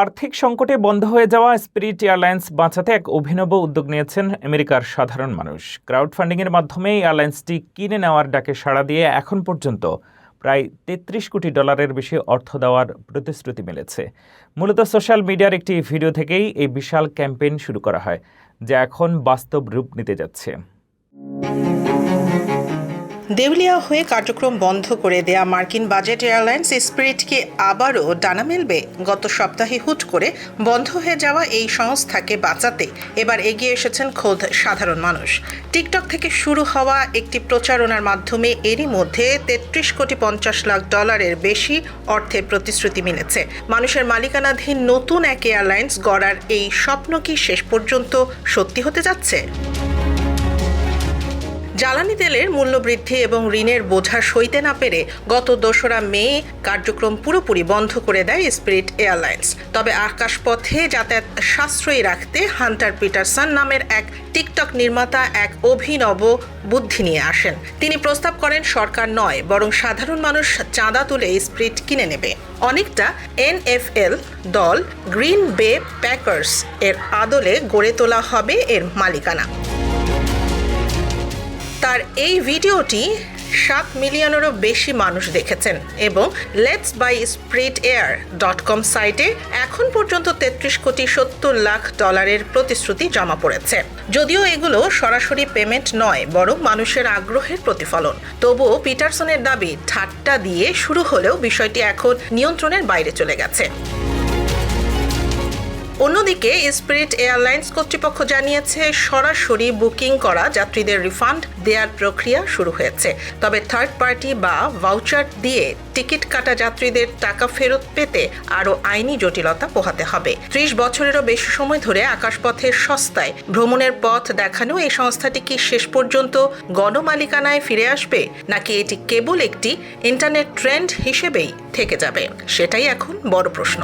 আর্থিক সংকটে বন্ধ হয়ে যাওয়া স্পিরিট এয়ারলাইন্স বাঁচাতে এক অভিনব উদ্যোগ নিয়েছেন আমেরিকার সাধারণ মানুষ। ক্রাউড ফান্ডিংয়ের মাধ্যমে এয়ারলাইন্সটি কিনে নেওয়ার ডাকে সাড়া দিয়ে এখন পর্যন্ত প্রায় $33 কোটি বেশি অর্থ দেওয়ার প্রতিশ্রুতি মিলেছে। মূলত সোশ্যাল মিডিয়ার একটি ভিডিও থেকেই এই বিশাল ক্যাম্পেইন শুরু করা হয়, যা এখন বাস্তব রূপ নিতে যাচ্ছে। দেউলিয়া হয়ে কার্যক্রম বন্ধ করে দেয়া মার্কিন বাজেট এয়ারলাইন্স স্পিরিটকে আবারও ডানা মেলবে। গত সপ্তাহে হুট করে বন্ধ হয়ে যাওয়া এই সংস্থাকে বাঁচাতে এবার এগিয়ে এসেছেন খোদ সাধারণ মানুষ। টিকটক থেকে শুরু হওয়া একটি প্রচারণার মাধ্যমে এরই মধ্যে $33.50 কোটি বেশি অর্থের প্রতিশ্রুতি মিলেছে। মানুষের মালিকানাধীন নতুন এক এয়ারলাইন্স গড়ার এই স্বপ্ন কি শেষ পর্যন্ত সত্যি হতে যাচ্ছে? জ্বালানি তেলের মূল্যবৃদ্ধি এবং ঋণের বোঝা সইতে না পেরে গত 2রা মে কার্যক্রম পুরোপুরি বন্ধ করে দেয় স্পিরিট এয়ারলাইন্স। তবে আকাশপথে যাতায়াত সাশ্রয়ী রাখতে হান্টার পিটারসন নামের এক টিকটক নির্মাতা এক অভিনব বুদ্ধি নিয়ে আসেন। তিনি প্রস্তাব করেন সরকার নয়, বরং সাধারণ মানুষ চাঁদা তুলে স্পিরিট কিনে নেবে। অনেকটা NFL দল গ্রিন বে প্যাকার্স এর আদলে গড়ে তোলা হবে এর মালিকানা। তার এই ভিডিওটি 7 মিলিয়নেরও বেশি মানুষ দেখেছেন এবং letsbuyspiritair.com সাইটে এখন পর্যন্ত $33.70 কোটি প্রতিশ্রুতি জমা পড়েছে। যদিও এগুলো সরাসরি পেমেন্ট নয়, বরং মানুষের আগ্রহের প্রতিফলন। তবুও পিটারসনের দাবি, ঠাট্টা দিয়ে শুরু হলেও বিষয়টি এখন নিয়ন্ত্রণের বাইরে চলে গেছে। অন্যদিকে স্পিরিট এয়ারলাইন্স কর্তৃপক্ষ জানিয়েছে সরাসরি বুকিং করা যাত্রীদের রিফান্ড দেওয়ার প্রক্রিয়া শুরু হয়েছে। তবে থার্ড পার্টি বা ভাউচার দিয়ে টিকিট কাটা যাত্রীদের টাকা ফেরত পেতে আরও আইনি জটিলতা পোহাতে হবে। 30 বছরেরও বেশি সময় ধরে আকাশপথের সস্তায় ভ্রমণের পথ দেখানো এই সংস্থাটি কি শেষ পর্যন্ত গণমালিকানায় ফিরে আসবে, নাকি এটি কেবল একটি ইন্টারনেট ট্রেন্ড হিসেবেই থেকে যাবে? সেটাই এখন বড় প্রশ্ন।